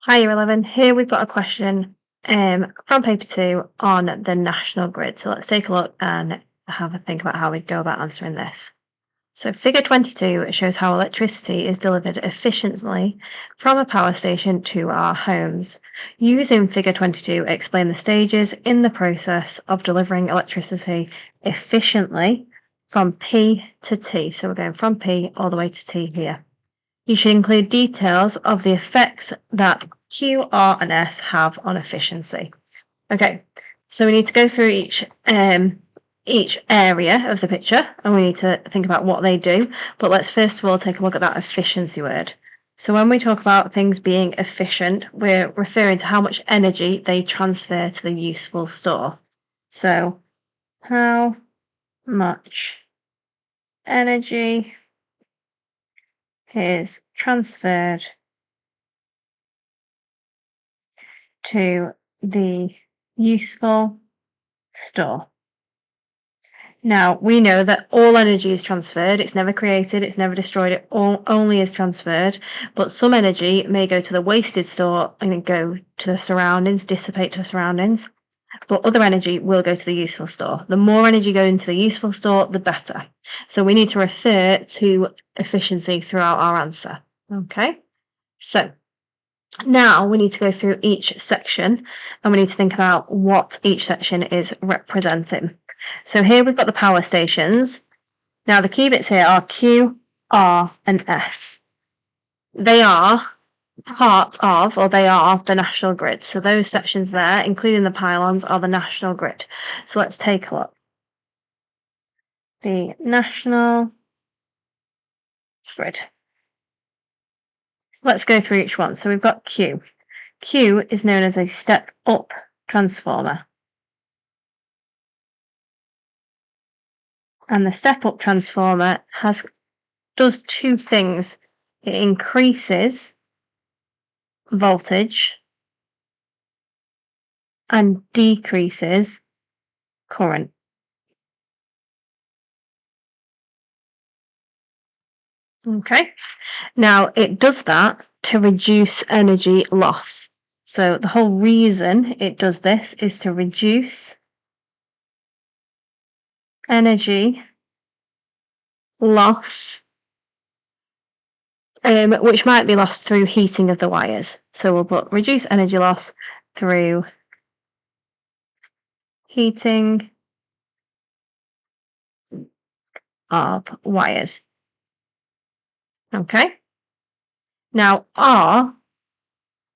Hi, Year 11. Here we've got a question from paper 2 on the national grid. So let's take a look and have a think about how we'd go about answering this. So figure 22 shows how electricity is delivered efficiently from a power station to our homes. Using figure 22, explain the stages in the process of delivering electricity efficiently from P to T. So we're going from P all the way to T here. You should include details of the effects that Q, R, and S have on efficiency. Okay, so we need to go through each area of the picture, and we need to think about what they do. But let's first of all take a look at that efficiency word. So when we talk about things being efficient, we're referring to how much energy they transfer to the useful store. So how much energy is transferred to the useful store. Now, we know that all energy is transferred. It's never created, it's never destroyed, it all only is transferred. But some energy may go to the wasted store and go to the surroundings, dissipate to the surroundings. But other energy will go to the useful store. The more energy going into the useful store, the better. So we need to refer to efficiency throughout our answer. Okay, so now we need to go through each section and we need to think about what each section is representing. So here we've got the power stations. Now the key bits here are Q, R, and S. They are part of, or they are the national grid. So those sections there, including the pylons, are the national grid. So let's take a look. The national grid. Let's go through each one. So we've got Q. Q is known as a step-up transformer. And the step-up transformer does two things. It increases voltage and decreases current. Okay, now it does that to reduce energy loss. So the whole reason it does this is to reduce energy loss, which might be lost through heating of the wires. So we'll put reduce energy loss through heating of wires. Okay. Now R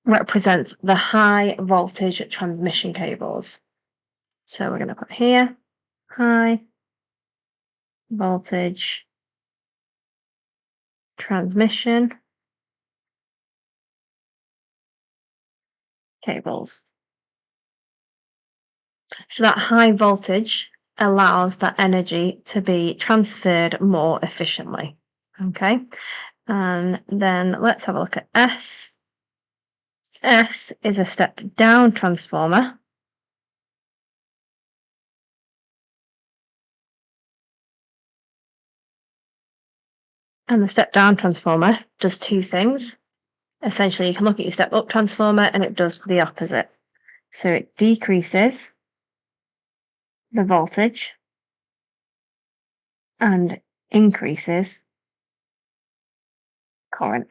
represents the high voltage transmission cables. So we're going to put here high voltage transmission cables. So that high voltage allows that energy to be transferred more efficiently. Okay, and then let's have a look at S. S is a step down transformer. And the step down transformer does two things. Essentially, you can look at your step up transformer and it does the opposite. So it decreases the voltage and increases current.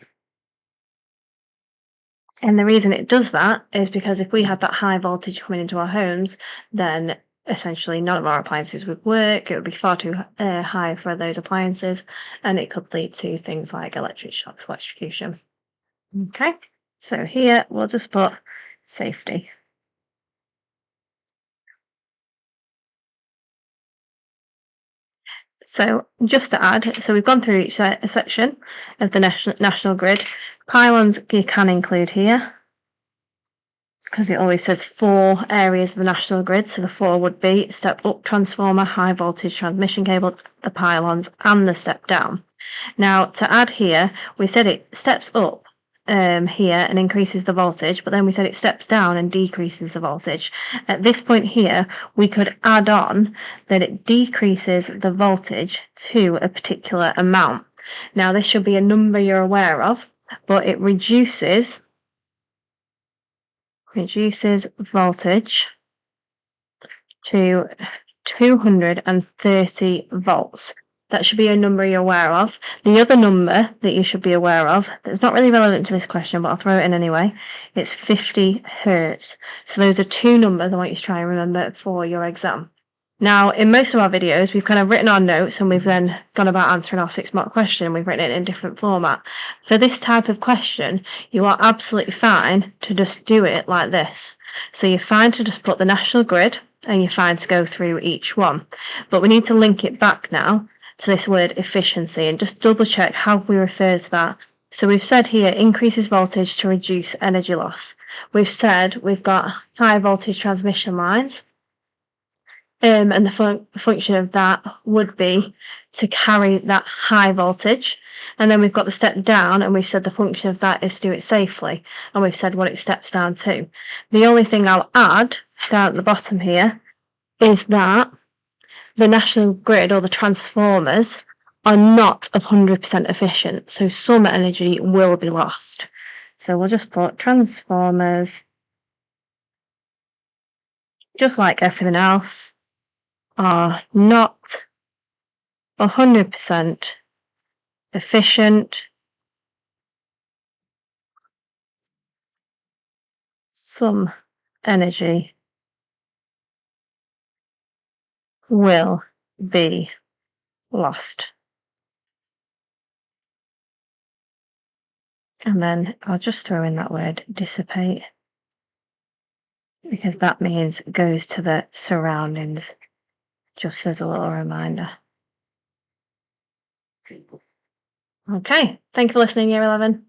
And the reason it does that is because if we had that high voltage coming into our homes, then essentially none of our appliances would work. It would be far too high for those appliances, and it could lead to things like electric shocks, electrocution. Okay, so here we'll just put safety. So just to add, so we've gone through each section of the national grid. Pylons you can include here because it always says 4 areas of the national grid. So the 4 would be step up transformer, high voltage transmission cable, the pylons, and the step down. Now to add here, we said it steps up here and increases the voltage, but then we said it steps down and decreases the voltage. At this point here, we could add on that it decreases the voltage to a particular amount. Now this should be a number you're aware of, but it reduces reduces voltage to 230 volts. That should be a number you're aware of. The other number that you should be aware of, that's not really relevant to this question, but I'll throw it in anyway, it's 50 hertz. So those are two numbers I want you to try and remember for your exam. Now, in most of our videos, we've kind of written our notes and we've then gone about answering our 6-mark question. We've written it in a different format. For this type of question, you are absolutely fine to just do it like this. So you're fine to just put the national grid and you're fine to go through each one. But we need to link it back now to this word efficiency and just double check how we refer to that. So we've said here increases voltage to reduce energy loss. We've said we've got high voltage transmission lines. And the function of that would be to carry that high voltage. And then we've got the step down, and we've said the function of that is to do it safely. And we've said what it steps down to. The only thing I'll add down at the bottom here is that the national grid or the transformers are not 100% efficient. So some energy will be lost. So we'll just put transformers, just like everything else, are not 100% efficient. Some energy will be lost. And then I'll just throw in that word dissipate, because that means it goes to the surroundings, just as a little reminder. Okay, thank you for listening, Year 11.